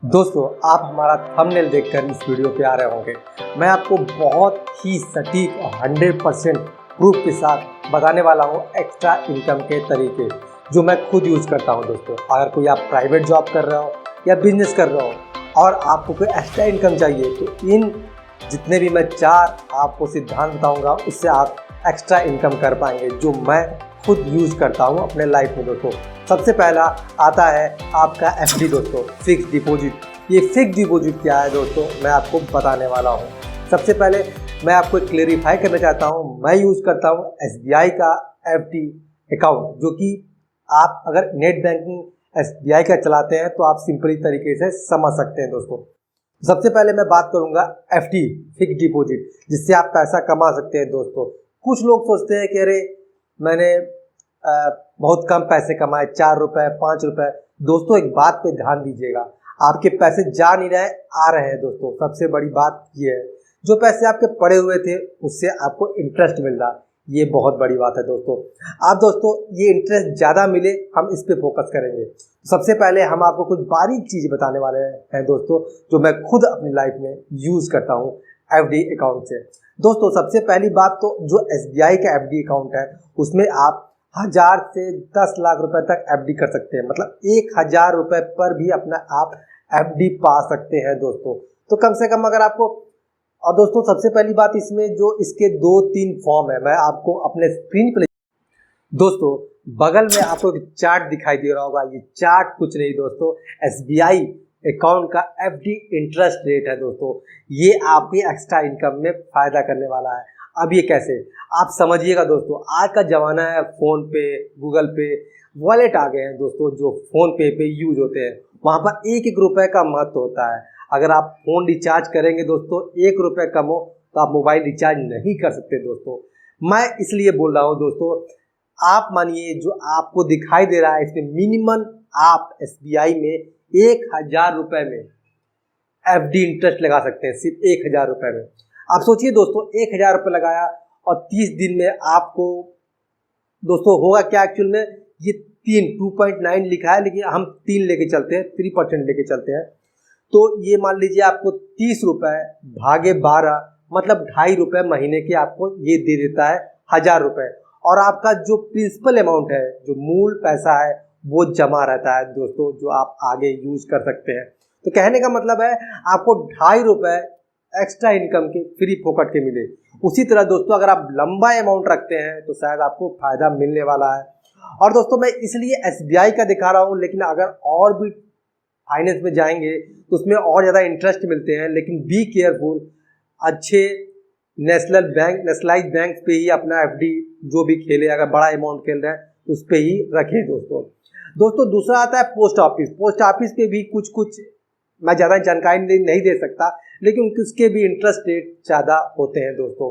दोस्तों, आप हमारा थंबनेल देखकर इस वीडियो पे आ रहे होंगे। मैं आपको बहुत ही सटीक और 100% प्रूफ के साथ बताने वाला हूँ एक्स्ट्रा इनकम के तरीके, जो मैं खुद यूज़ करता हूँ। दोस्तों, अगर कोई आप प्राइवेट जॉब कर रहे हो या बिजनेस कर रहे हो और आपको कोई एक्स्ट्रा इनकम चाहिए, तो इन जितने भी मैं 4 आपको सिद्धांत बताऊँगा, उससे आप एक्स्ट्रा इनकम कर पाएंगे, जो मैं खुद यूज़ करता हूँ अपने लाइफ में। दोस्तों, सबसे पहला आता है आपका एफडी। दोस्तों, फिक्स डिपॉजिट। ये फिक्स डिपॉजिट क्या है दोस्तों, मैं आपको बताने वाला हूँ। सबसे पहले मैं आपको क्लेरिफाई करना चाहता हूँ, मैं यूज़ करता हूँ एसबीआई का एफडी अकाउंट, जो कि आप अगर नेट बैंकिंग एसबीआई का चलाते हैं तो आप सिंपली तरीके से समझ सकते हैं। दोस्तों, सबसे पहले मैं बात करूँगा एफडी, फिक्स डिपॉजिट, जिससे आप पैसा कमा सकते हैं। दोस्तों, कुछ लोग सोचते हैं कि अरे मैंने बहुत कम पैसे कमाए, 4 रुपए 5 रुपए। दोस्तों, एक बात पे ध्यान दीजिएगा, आपके पैसे जा नहीं रहे, आ रहे हैं। दोस्तों, सबसे बड़ी बात ये है, जो पैसे आपके पड़े हुए थे उससे आपको इंटरेस्ट मिल रहा, ये बहुत बड़ी बात है। दोस्तों, ये इंटरेस्ट ज़्यादा मिले, हम इस पे फोकस करेंगे। सबसे पहले हम आपको कुछ बारीक चीज़ बताने वाले हैं दोस्तों, जो मैं खुद अपनी लाइफ में यूज़ करता हूँ एफडी अकाउंट से। दोस्तों, सबसे पहली बात तो जो एसबीआई का एफडी अकाउंट है, उसमें आप 1000 से 10 लाख रुपए तक एफडी कर सकते हैं। मतलब 1000 रुपए पर भी अपना आप एफडी पा सकते हैं। दोस्तों, तो कम से कम अगर आपको, और दोस्तों सबसे पहली बात, इसमें जो इसके 2-3 फॉर्म है, मैं आपको अपने स्क्रीन पर, दोस्तों बगल में आपको एक चार्ट दिखाई दे रहा होगा। ये चार्ट कुछ नहीं दोस्तों, एसबीआई अकाउंट का एफडी इंटरेस्ट रेट है। दोस्तों, ये आपकी एक्स्ट्रा इनकम में फायदा करने वाला है। अब ये कैसे, आप समझिएगा। दोस्तों, आज का ज़माना है फ़ोन पे, गूगल पे, वॉलेट आ गए हैं। दोस्तों, जो फ़ोन पे यूज़ होते हैं, वहाँ पर 1-1 रुपये का महत्व होता है। अगर आप फ़ोन रिचार्ज करेंगे दोस्तों, 1 रुपये कम हो तो आप मोबाइल रिचार्ज नहीं कर सकते। दोस्तों, मैं इसलिए बोल रहा हूँ। दोस्तों, आप मानिए जो आपको दिखाई दे रहा है, इसमें मिनिमम आप एसबीआई में 1000 रुपये में एफडी इंटरेस्ट लगा सकते हैं, सिर्फ 1000 रुपये में। आप सोचिए दोस्तों, 1000 रुपये लगाया और 30 दिन में आपको दोस्तों होगा क्या एक्चुअल में, ये 2.9 लिखा है, लेकिन हम 3 लेके चलते हैं, 3% लेके चलते हैं। तो ये मान लीजिए आपको 30 रुपये भागे 12, मतलब 2.5 रुपये महीने के आपको ये दे देता है 1000 रुपये। और आपका जो प्रिंसिपल अमाउंट है, जो मूल पैसा है, वो जमा रहता है दोस्तों, जो आप आगे यूज कर सकते हैं। तो कहने का मतलब है, आपको 2.5 रुपये एक्स्ट्रा इनकम के फ्री फोकट के मिले। उसी तरह दोस्तों, अगर आप लंबा अमाउंट रखते हैं तो शायद आपको फायदा मिलने वाला है। और दोस्तों, मैं इसलिए एसबीआई का दिखा रहा हूँ, लेकिन अगर और भी फाइनेंस में जाएंगे तो उसमें और ज़्यादा इंटरेस्ट मिलते हैं। लेकिन बी केयरफुल, अच्छे नेशनलाइज बैंक पे ही अपना एफडी जो भी खेले, अगर बड़ा अमाउंट खेल रहे हैं उस पे ही रखें। दोस्तों, दूसरा आता है पोस्ट ऑफिस। पोस्ट ऑफिस पे भी कुछ मैं ज़्यादा जानकारी नहीं दे सकता, लेकिन उसके भी इंटरेस्ट रेट ज़्यादा होते हैं। दोस्तों,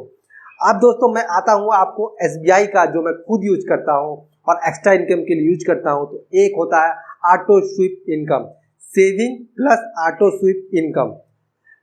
अब दोस्तों मैं आता हूँ आपको एसबीआई का, जो मैं खुद यूज करता हूँ और एक्स्ट्रा इनकम के लिए यूज करता हूँ। तो एक होता है auto SVEEP income, saving plus auto SVEEP income.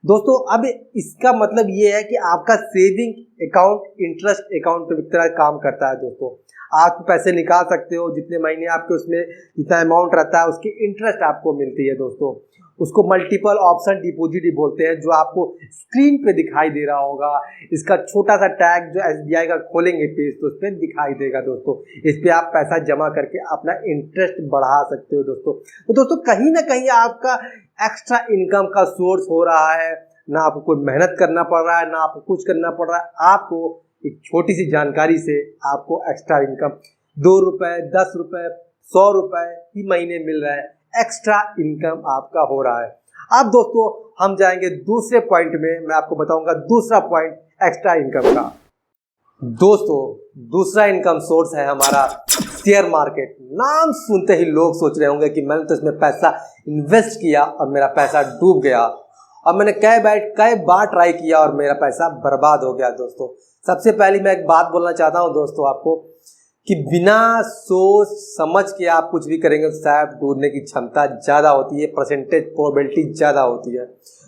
दोस्तों, अब इसका मतलब ये है कि आपका सेविंग अकाउंट इंटरेस्ट अकाउंट की तरह काम करता है। दोस्तों, आप पैसे निकाल सकते हो, जितने महीने आपके उसमें जितना अमाउंट रहता है उसकी इंटरेस्ट आपको मिलती है। दोस्तों, उसको मल्टीपल ऑप्शन डिपॉजिट बोलते हैं, जो आपको स्क्रीन पे दिखाई दे रहा होगा। इसका छोटा सा टैग जो एसबीआई का खोलेंगे पेज तो उस पर दिखाई देगा। दोस्तों, इस पे आप पैसा जमा करके अपना इंटरेस्ट बढ़ा सकते हो। दोस्तों, कहीं ना कहीं आपका एक्स्ट्रा इनकम का सोर्स हो रहा है। ना आपको कोई मेहनत करना पड़ रहा है, ना आपको कुछ करना पड़ रहा है। आपको एक छोटी सी जानकारी से आपको एक्स्ट्रा इनकम 2 रुपये 10 रुपये 100 रुपये ही महीने मिल रहा है। एक्स्ट्रा इनकम आपका हो रहा है। अब दोस्तों, हम जाएंगे दूसरे पॉइंट में। मैं आपको बताऊंगा दूसरा पॉइंट एक्स्ट्रा इनकम का। दोस्तों, दूसरा इनकम सोर्स है हमारा शेयर मार्केट। नाम सुनते ही लोग सोच रहे होंगे कि मैंने तो इसमें पैसा इन्वेस्ट किया और मेरा पैसा डूब गया, और मैंने कई बार ट्राई किया और मेरा पैसा बर्बाद हो गया। दोस्तों, सबसे पहले मैं एक बात बोलना चाहता हूं दोस्तों आपको, कि बिना सोच समझ के आप कुछ भी करेंगे तो शायद डूबने की क्षमता ज़्यादा होती है, परसेंटेज प्रोबेबिलिटी ज़्यादा होती है।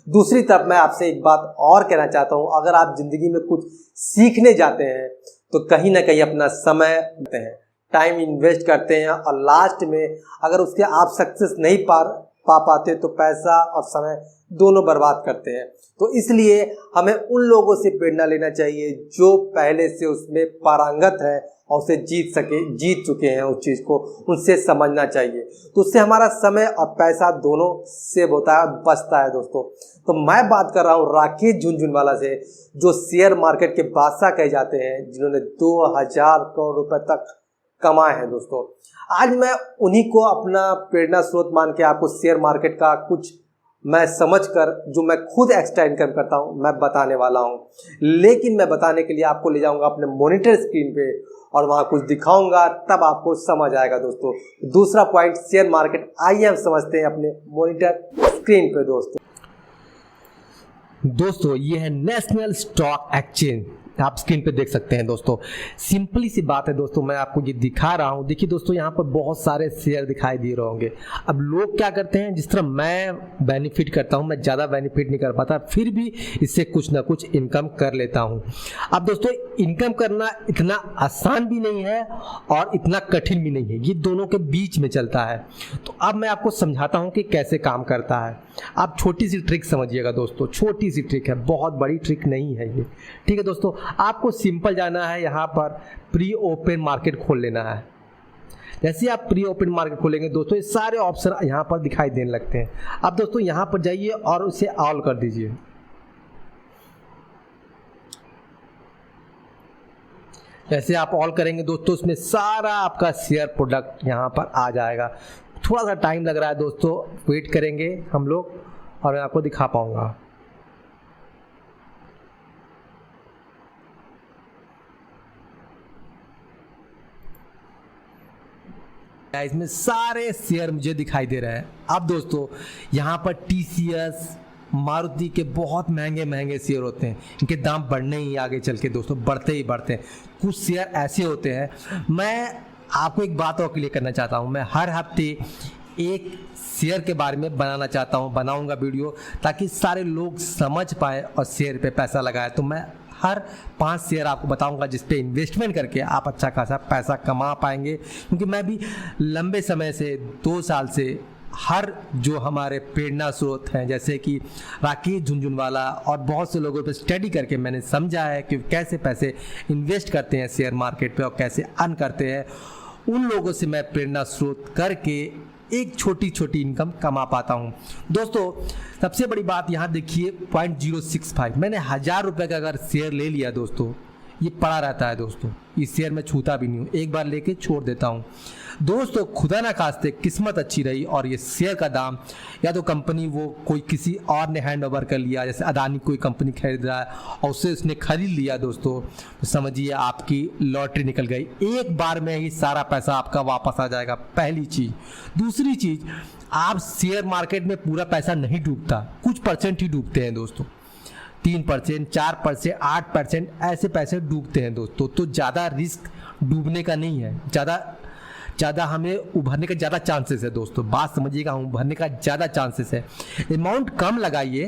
दूसरी तरफ मैं आपसे एक बात और कहना चाहता हूँ, अगर आप ज़िंदगी में कुछ सीखने जाते हैं तो कहीं ना कहीं अपना समय देते हैं, टाइम इन्वेस्ट करते हैं, और लास्ट में अगर उसके आप सक्सेस नहीं पा पा पाते तो पैसा और समय दोनों बर्बाद करते हैं। तो इसलिए हमें उन लोगों से प्रेरणा लेना चाहिए जो पहले से उसमें पारंगत है और उसे जीत चुके हैं उस चीज़ को, उनसे समझना चाहिए। तो उससे हमारा समय और पैसा दोनों सेव होता है, बचता है दोस्तों। तो मैं बात कर रहा हूँ राकेश झुनझुनवाला से, जो शेयर मार्केट के बादशाह कहे जाते हैं, जिन्होंने 2000 करोड़ रुपए तक कमाए हैं दोस्तों। आज मैं उन्हीं को अपना प्रेरणा स्रोत मान के आपको शेयर मार्केट का कुछ मैं समझकर जो मैं खुद एक्स्ट्रा इनकम करता हूं मैं बताने वाला हूं। लेकिन मैं बताने के लिए आपको ले जाऊंगा अपने मॉनिटर स्क्रीन पे और वहां कुछ दिखाऊंगा, तब आपको समझ आएगा दोस्तों। दूसरा पॉइंट शेयर मार्केट, आइए हम समझते हैं अपने मॉनिटर स्क्रीन पे दोस्तों ये है नेशनल स्टॉक एक्सचेंज, आप स्क्रीन पे देख सकते हैं दोस्तों। सिंपली सी बात है दोस्तों, मैं आपको ये दिखा रहा हूँ। देखिए दोस्तों, यहाँ पर बहुत सारे शेयर दिखाई दे रहे होंगे। अब लोग क्या करते हैं, जिस तरह मैं बेनिफिट करता हूँ, मैं ज़्यादा बेनिफिट नहीं कर पाता, फिर भी इससे कुछ ना कुछ इनकम कर लेता हूँ। अब दोस्तों इनकम करना इतना आसान भी नहीं है और इतना कठिन भी नहीं है, ये दोनों के बीच में चलता है। तो अब मैं आपको समझाता हूँ कि कैसे काम करता है। आप छोटी सी ट्रिक समझिएगा दोस्तों, छोटी सी ट्रिक है, बहुत बड़ी ट्रिक नहीं है ये, ठीक है दोस्तों। आपको सिंपल जाना है, यहाँ पर प्री ओपन मार्केट खोल लेना है। जैसे आप प्री ओपन मार्केट खोलेंगे दोस्तों, ये सारे ऑप्शन यहाँ पर दिखाई देने लगते हैं। अब दोस्तों यहाँ पर जाइए और उसे ऑल कर दीजिए। जैसे आप ऑल करेंगे दोस्तों, उसमें सारा आपका शेयर प्रोडक्ट यहाँ पर आ जाएगा। थोड़ा सा टाइम लग रहा है दोस्तों, वेट करेंगे हम लोग और मैं आपको दिखा पाऊंगा। इसमें सारे शेयर मुझे दिखाई दे रहे हैं। अब दोस्तों यहाँ पर TCS, मारुति के बहुत महंगे महंगे शेयर होते हैं, इनके दाम बढ़ने ही आगे चल के दोस्तों बढ़ते ही बढ़ते हैं। कुछ शेयर ऐसे होते हैं, मैं आपको एक बात और क्लियर करना चाहता हूँ, मैं हर हफ्ते एक शेयर के बारे में बनाऊंगा वीडियो, ताकि सारे लोग समझ पाए और शेयर पे पैसा लगाए। तो मैं हर 5 शेयर आपको बताऊंगा जिस पे इन्वेस्टमेंट करके आप अच्छा खासा पैसा कमा पाएंगे। क्योंकि मैं भी लंबे समय से 2 साल से हर जो हमारे प्रेरणा स्रोत हैं, जैसे कि राकेश झुनझुनवाला और बहुत से लोगों पे स्टडी करके मैंने समझा है कि कैसे पैसे इन्वेस्ट करते हैं शेयर मार्केट पे और कैसे अर्न करते हैं। उन लोगों से मैं प्रेरणा स्रोत करके एक छोटी छोटी इनकम कमा पाता हूं दोस्तों। सबसे बड़ी बात यहाँ देखिए 0.065, मैंने 1000 रुपये का अगर शेयर ले लिया दोस्तों, ये पड़ा रहता है दोस्तों, इस शेयर में छूता भी नहीं हूँ, एक बार लेके छोड़ देता हूँ दोस्तों। खुदा ना खास्ते किस्मत अच्छी रही और ये शेयर का दाम या तो कंपनी वो कोई किसी और ने हैंड ओवर कर लिया, जैसे अदानी कोई कंपनी खरीद रहा है और उससे उसने खरीद लिया दोस्तों, तो समझिए आपकी लॉटरी निकल गई, एक बार में ही सारा पैसा आपका वापस आ जाएगा, पहली चीज़। दूसरी चीज़, आप शेयर मार्केट में पूरा पैसा नहीं डूबता, कुछ परसेंट ही डूबते हैं दोस्तों, 3%, 4%, 8% ऐसे पैसे डूबते हैं दोस्तों। तो ज़्यादा रिस्क डूबने का नहीं है, ज़्यादा हमें उभरने का ज़्यादा चांसेस है दोस्तों, बात समझिएगा, उभरने का ज़्यादा चांसेस है। अमाउंट कम लगाइए,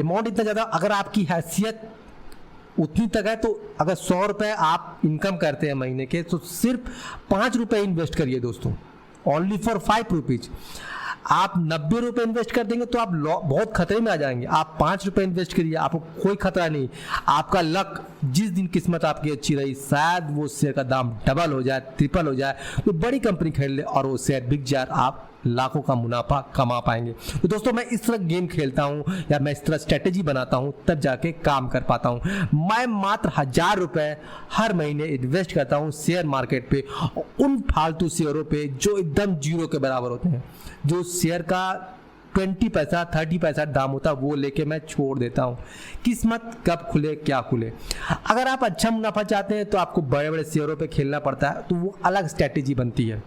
अमाउंट इतना ज़्यादा, अगर आपकी हैसियत उतनी तक है तो अगर 100 रुपये आप इनकम करते हैं महीने के, तो सिर्फ 5 रुपये इन्वेस्ट करिए दोस्तों, ओनली फॉर 5 रुपीज़। आप 90 रुपये इन्वेस्ट कर देंगे तो आप बहुत खतरे में आ जाएंगे। आप 5 रुपये इन्वेस्ट करिए, आपको कोई खतरा नहीं। आपका लक, जिस दिन किस्मत आपकी अच्छी रही, शायद वो शेयर का दाम डबल हो जाए, ट्रिपल हो जाए, तो बड़ी कंपनी खरीद ले और वो शेयर बिक जाए, आप लाखों का मुनाफा कमा पाएंगे। तो दोस्तों मैं इस तरह गेम खेलता हूँ या मैं इस तरह स्ट्रेटेजी बनाता हूँ, तब जाके काम कर पाता हूँ। मैं मात्र 1000 रुपये हर महीने इन्वेस्ट करता हूँ शेयर मार्केट पे, उन फालतू शेयरों पे जो एकदम जीरो के बराबर होते हैं, जो शेयर का 20 पैसा 30 पैसा दाम होता है, वो लेके मैं छोड़ देता हूँ। किस्मत कब खुले क्या खुले। अगर आप अच्छा मुनाफा चाहते हैं तो आपको बड़े बड़े शेयरों पे खेलना पड़ता है, तो वो अलग स्ट्रेटेजी बनती है।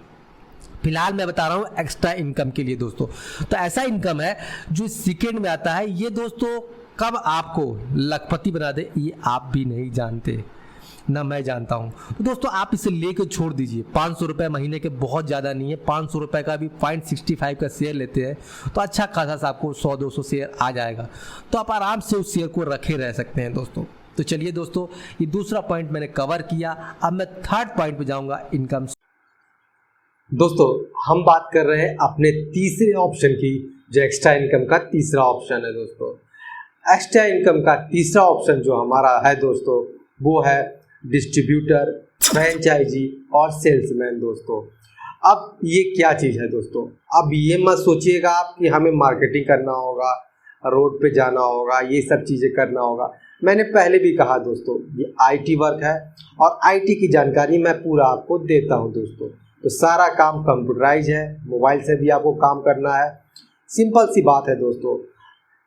फिलहाल मैं बता रहा हूँ एक्स्ट्रा इनकम के लिए दोस्तों। तो ऐसा इनकम है जो सेकेंड में आता है, ये दोस्तों कब आपको लखपति बना दे ये आप भी नहीं जानते, ना मैं जानता हूँ। तो दोस्तों आप इसे लेकर छोड़ दीजिए, 500 रुपये महीने के बहुत ज़्यादा नहीं है, 500 रुपये का भी 0.65 का शेयर लेते हैं तो अच्छा खासा आपको 100-200 शेयर आ जाएगा, तो आप आराम से उस शेयर को रखे रह सकते हैं दोस्तों। तो चलिए दोस्तों, ये दूसरा पॉइंट मैंने कवर किया, अब मैं थर्ड पॉइंट पे जाऊँगा, इनकम। दोस्तों हम बात कर रहे हैं अपने तीसरे ऑप्शन की, जो एक्स्ट्रा इनकम का तीसरा ऑप्शन है। दोस्तों एक्स्ट्रा इनकम का तीसरा ऑप्शन जो हमारा है दोस्तों, वो है डिस्ट्रीब्यूटर, फ्रेंचाइजी और सेल्समैन। दोस्तों अब ये क्या चीज़ है दोस्तों, अब ये मत सोचिएगा आप कि हमें मार्केटिंग करना होगा, रोड पे जाना होगा, ये सब चीज़ें करना होगा। मैंने पहले भी कहा दोस्तों, ये आईटी वर्क है और आईटी की जानकारी मैं पूरा आपको देता हूँ दोस्तों। तो सारा काम कंप्यूटराइज है, मोबाइल से भी आपको काम करना है। सिंपल सी बात है दोस्तों,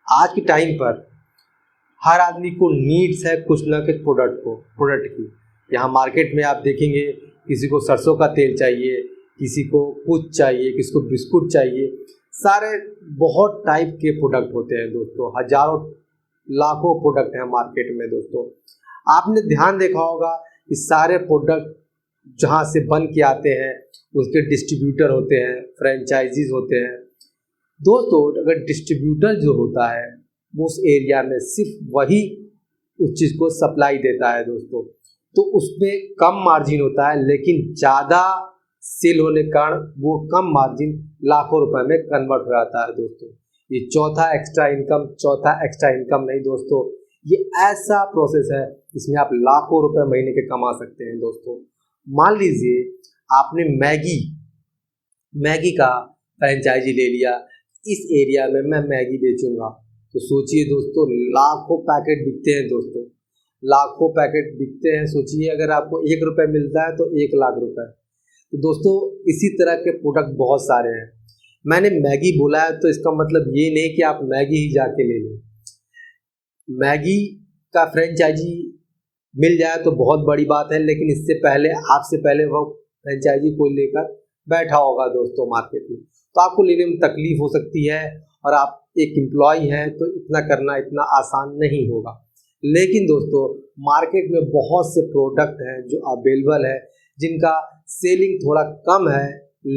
आज के टाइम पर हर आदमी को नीड्स है कुछ ना कुछ प्रोडक्ट की। यहाँ मार्केट में आप देखेंगे, किसी को सरसों का तेल चाहिए, किसी को कुछ चाहिए, किसी को बिस्कुट चाहिए, सारे बहुत टाइप के प्रोडक्ट होते हैं दोस्तों। हजारों लाखों प्रोडक्ट हैं मार्केट में दोस्तों। आपने ध्यान देखा होगा कि सारे प्रोडक्ट जहाँ से बन के आते हैं उसके डिस्ट्रीब्यूटर होते हैं, फ्रेंचाइजीज होते हैं दोस्तों। अगर डिस्ट्रीब्यूटर जो होता है वो उस एरिया में सिर्फ वही उस चीज़ को सप्लाई देता है दोस्तों, तो उसमें कम मार्जिन होता है, लेकिन ज़्यादा सेल होने के कारण वो कम मार्जिन लाखों रुपए में कन्वर्ट हो जाता है दोस्तों। ये चौथा एक्स्ट्रा इनकम नहीं दोस्तों, ये ऐसा प्रोसेस है जिसमें आप लाखों रुपए महीने के कमा सकते हैं दोस्तों। मान लीजिए आपने मैगी का फ्रेंचाइजी ले लिया, इस एरिया में मैं मैगी बेचूंगा, तो सोचिए दोस्तों लाखों पैकेट बिकते हैं दोस्तों, लाखों पैकेट बिकते हैं। सोचिए अगर आपको 1 रुपये मिलता है तो 1 लाख रुपए। तो दोस्तों इसी तरह के प्रोडक्ट बहुत सारे हैं। मैंने मैगी बोला है तो इसका मतलब ये नहीं कि आप मैगी ही जाके ले लें। मैगी का फ्रेंचाइजी मिल जाए तो बहुत बड़ी बात है, लेकिन इससे पहले आपसे पहले वो फ्रेंचाइजी को लेकर बैठा होगा दोस्तों मार्केट में, तो आपको लेने में तकलीफ हो सकती है और आप एक एम्प्लॉय हैं तो इतना करना इतना आसान नहीं होगा। लेकिन दोस्तों मार्केट में बहुत से प्रोडक्ट हैं जो अवेलेबल है, जिनका सेलिंग थोड़ा कम है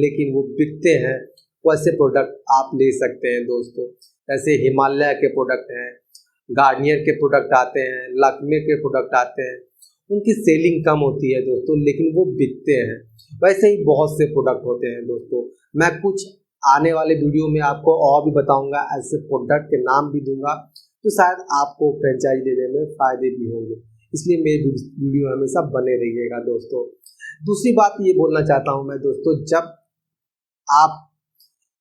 लेकिन वो बिकते हैं, वैसे प्रोडक्ट आप ले सकते हैं दोस्तों। जैसे हिमालय के प्रोडक्ट हैं, गार्नियर के प्रोडक्ट आते हैं, लैक्मे के प्रोडक्ट आते हैं, उनकी सेलिंग कम होती है दोस्तों लेकिन वो बिकते हैं। वैसे ही बहुत से प्रोडक्ट होते हैं दोस्तों। मैं कुछ आने वाले वीडियो में आपको और भी बताऊंगा, ऐसे प्रोडक्ट के नाम भी दूंगा, तो शायद आपको फ्रेंचाइज लेने में फ़ायदे भी होंगे। इसलिए मेरी वीडियो हमेशा बने रहिएगा दोस्तों। दूसरी बात ये बोलना चाहता हूँ मैं दोस्तों, जब आप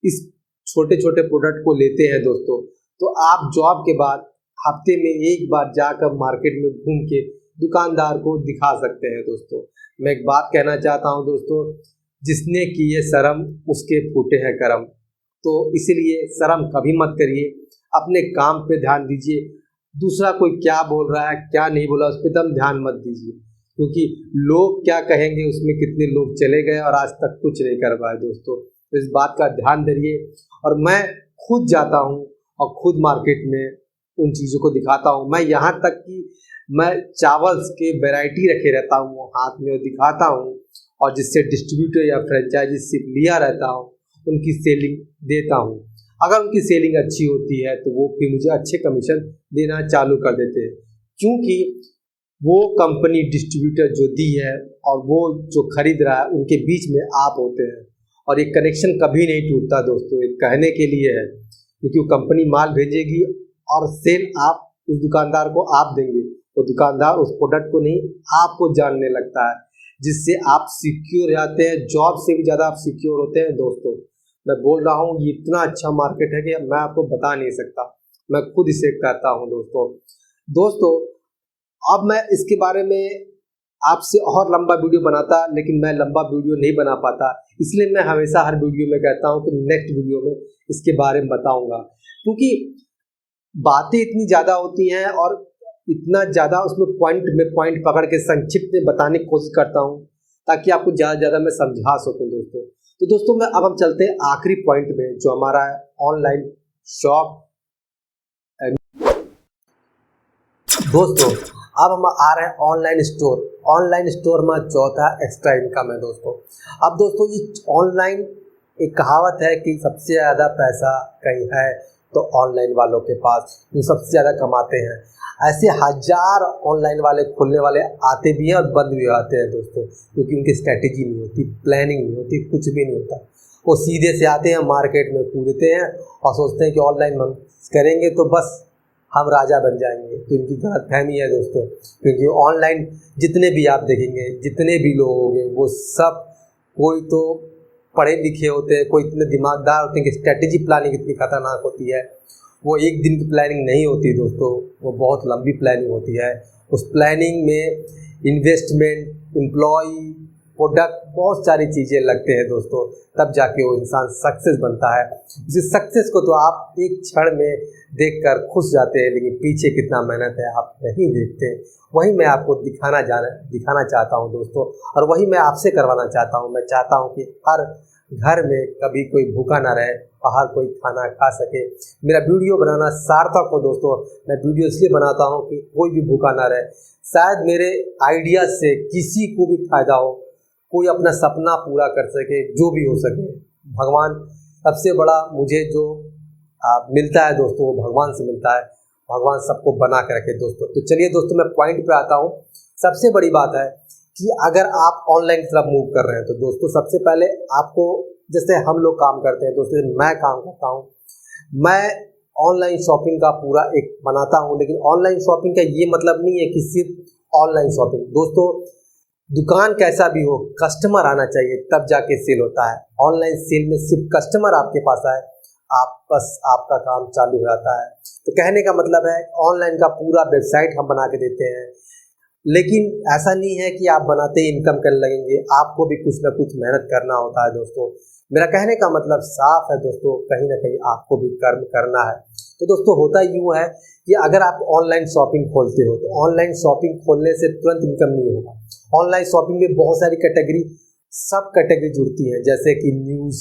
इस छोटे छोटे प्रोडक्ट को लेते हैं दोस्तों, तो आप जॉब के बाद हफ्ते में एक बार जाकर मार्केट में घूम के दुकानदार को दिखा सकते हैं दोस्तों। मैं एक बात कहना चाहता हूं दोस्तों, जिसने किए शर्म उसके फूटे हैं करम। तो इसलिए शर्म कभी मत करिए, अपने काम पे ध्यान दीजिए। दूसरा कोई क्या बोल रहा है क्या नहीं बोला उस पर एकदम ध्यान मत दीजिए, क्योंकि लोग क्या कहेंगे उसमें कितने लोग चले गए और आज तक कुछ नहीं कर पाए दोस्तों। तो इस बात का ध्यान दीजिए। और मैं खुद जाता हूँ और खुद मार्केट में उन चीज़ों को दिखाता हूँ। मैं यहाँ तक कि मैं चावल्स के वैरायटी रखे रहता हूँ हाथ में और दिखाता हूँ, और जिससे डिस्ट्रीब्यूटर या फ्रेंचाइजी सिर्फ लिया रहता हूँ उनकी सेलिंग देता हूँ। अगर उनकी सेलिंग अच्छी होती है तो वो फिर मुझे अच्छे कमीशन देना चालू कर देते हैं, क्योंकि वो कंपनी डिस्ट्रीब्यूटर जो दी है और वो जो खरीद रहा है उनके बीच में आप होते हैं, और ये कनेक्शन कभी नहीं टूटता दोस्तों। ये कहने के लिए है, क्योंकि वो कंपनी माल भेजेगी और सेल आप उस दुकानदार को आप देंगे, वो दुकानदार उस प्रोडक्ट को नहीं आपको जानने लगता है, जिससे आप सिक्योर जाते हैं। जॉब से भी ज़्यादा आप सिक्योर होते हैं दोस्तों। मैं बोल रहा हूँ ये इतना अच्छा मार्केट है कि मैं आपको बता नहीं सकता, मैं खुद इसे करता हूँ दोस्तों। अब मैं इसके बारे में आपसे और लंबा वीडियो बनाता, लेकिन मैं लंबा वीडियो नहीं बना पाता, इसलिए मैं हमेशा हर वीडियो में कहता हूँ कि नेक्स्ट वीडियो में इसके बारे में बताऊँगा, क्योंकि बातें इतनी ज़्यादा होती हैं और इतना ज़्यादा उसमें पॉइंट पकड़ के संक्षिप्त में बताने की कोशिश करता हूँ ताकि आपको ज़्यादा से ज़्यादा मैं समझा सकूँ दोस्तों। तो दोस्तों अब हम चलते हैं आखिरी पॉइंट में, जो हमारा है ऑनलाइन शॉप। दोस्तों अब हम आ रहे हैं ऑनलाइन स्टोर। ऑनलाइन स्टोर में चौथा एक्स्ट्रा इनकम है दोस्तों। अब दोस्तों ये ऑनलाइन एक कहावत है कि सबसे ज़्यादा पैसा कहीं है तो ऑनलाइन वालों के पास जो सबसे ज़्यादा कमाते हैं। ऐसे हजार ऑनलाइन वाले खोलने वाले आते भी हैं और बंद भी आते हैं दोस्तों, क्योंकि उनकी स्ट्रैटेजी नहीं होती, प्लानिंग नहीं होती, कुछ भी नहीं होता। वो सीधे से आते हैं, मार्केट में कूदते हैं और सोचते हैं कि ऑनलाइन हम करेंगे तो बस हम राजा बन जाएंगे। तो इनकी गलतफहमी है दोस्तों, क्योंकि ऑनलाइन जितने भी आप देखेंगे, जितने भी लोग होंगे, वो सब कोई तो पढ़े लिखे होते हैं, कोई इतने दिमागदार होते हैं कि स्ट्रैटेजी प्लानिंग इतनी खतरनाक होती है। वो एक दिन की प्लानिंग नहीं होती दोस्तों, वो बहुत लंबी प्लानिंग होती है। उस प्लानिंग में इन्वेस्टमेंट, एम्प्लॉय, प्रोडक्ट, बहुत सारी चीज़ें लगते हैं दोस्तों, तब जाके वो इंसान सक्सेस बनता है। उसी सक्सेस को तो आप एक क्षण में देखकर खुश जाते हैं, लेकिन पीछे कितना मेहनत है आप नहीं देखते। वही मैं आपको दिखाना चाहता हूँ दोस्तों, और वही मैं आपसे करवाना चाहता हूँ। मैं चाहता हूँ कि हर घर में कभी कोई भूखा ना रहे और हर कोई खाना खा सके। मेरा वीडियो बनाना सार्थक हो दोस्तों। मैं वीडियो इसलिए बनाता हूँ कि कोई भी भूखा ना रहे। शायद मेरे आइडियाज़ से किसी को भी फायदा हो, कोई अपना सपना पूरा कर सके, जो भी हो सके। भगवान सबसे बड़ा मुझे जो मिलता है दोस्तों, वो भगवान से मिलता है। भगवान सबको बना के रखे दोस्तों। तो चलिए दोस्तों, मैं पॉइंट पे आता हूँ। सबसे बड़ी बात है कि अगर आप ऑनलाइन की तरफ मूव कर रहे हैं तो दोस्तों, सबसे पहले आपको, जैसे हम लोग काम करते हैं दोस्तों, मैं काम करता हूँ, मैं ऑनलाइन शॉपिंग का पूरा एक बनाता हूँ। लेकिन ऑनलाइन शॉपिंग का ये मतलब नहीं है कि सिर्फ ऑनलाइन शॉपिंग दोस्तों, दुकान कैसा भी हो, कस्टमर आना चाहिए तब जाके सेल होता है। ऑनलाइन सेल में सिर्फ कस्टमर आपके पास आए, आपका काम चालू हो जाता है। तो कहने का मतलब है, ऑनलाइन का पूरा वेबसाइट हम बना के देते हैं, लेकिन ऐसा नहीं है कि आप बनाते ही इनकम करने लगेंगे। आपको भी कुछ ना कुछ मेहनत करना होता है दोस्तों। मेरा कहने का मतलब साफ है दोस्तों, कहीं ना कहीं आपको भी कर्म करना है। तो दोस्तों, होता यूँ है कि अगर आप ऑनलाइन शॉपिंग खोलते हो तो ऑनलाइन शॉपिंग खोलने से तुरंत इनकम नहीं होगा। ऑनलाइन शॉपिंग में बहुत सारी कैटेगरी, सब कैटेगरी जुड़ती हैं, जैसे कि news,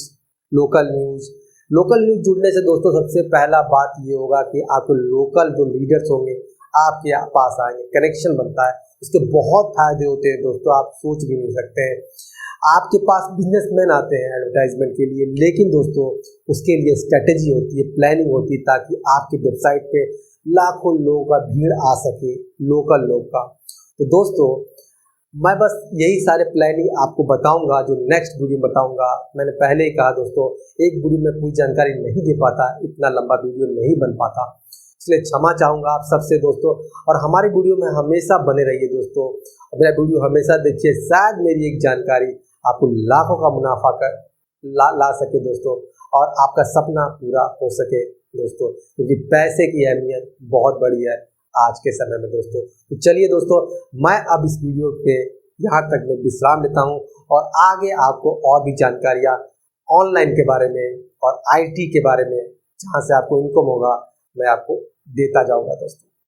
local news. Local news जुड़ने से दोस्तों, सबसे पहला बात ये होगा कि आपको लोकल जो लीडर्स होंगे आपके पास आएंगे, कनेक्शन बनता है। इसके बहुत फायदे होते हैं दोस्तों, आप सोच भी नहीं सकते हैं। आपके पास बिजनेसमैन आते हैं एडवर्टाइजमेंट के लिए, लेकिन दोस्तों उसके लिए स्ट्रेटेजी होती है, प्लानिंग होती है, ताकि आपकी वेबसाइट पे लाखों लोगों का भीड़ आ सके, लोकल लोग का। तो दोस्तों, मैं बस यही सारे प्लानिंग आपको बताऊंगा, जो नेक्स्ट वीडियो बताऊंगा। मैंने पहले ही कहा दोस्तों, एक वीडियो में पूरी जानकारी नहीं दे पाता, इतना लंबा वीडियो नहीं बन पाता, इसलिए क्षमा चाहूँगा आप सबसे दोस्तों। और हमारी वीडियो में हमेशा बने रहिए दोस्तों, मेरा वीडियो हमेशा देखिए। शायद मेरी एक जानकारी आपको लाखों का मुनाफा ला सके दोस्तों, और आपका सपना पूरा हो सके दोस्तों, क्योंकि पैसे की अहमियत बहुत बड़ी है आज के समय में दोस्तों। तो चलिए दोस्तों, मैं अब इस वीडियो पे यहाँ तक मैं विश्राम लेता हूँ, और आगे आपको और भी जानकारियाँ ऑनलाइन के बारे में और IT के बारे में, जहाँ से आपको इनकम होगा, मैं आपको देता जाऊँगा दोस्तों।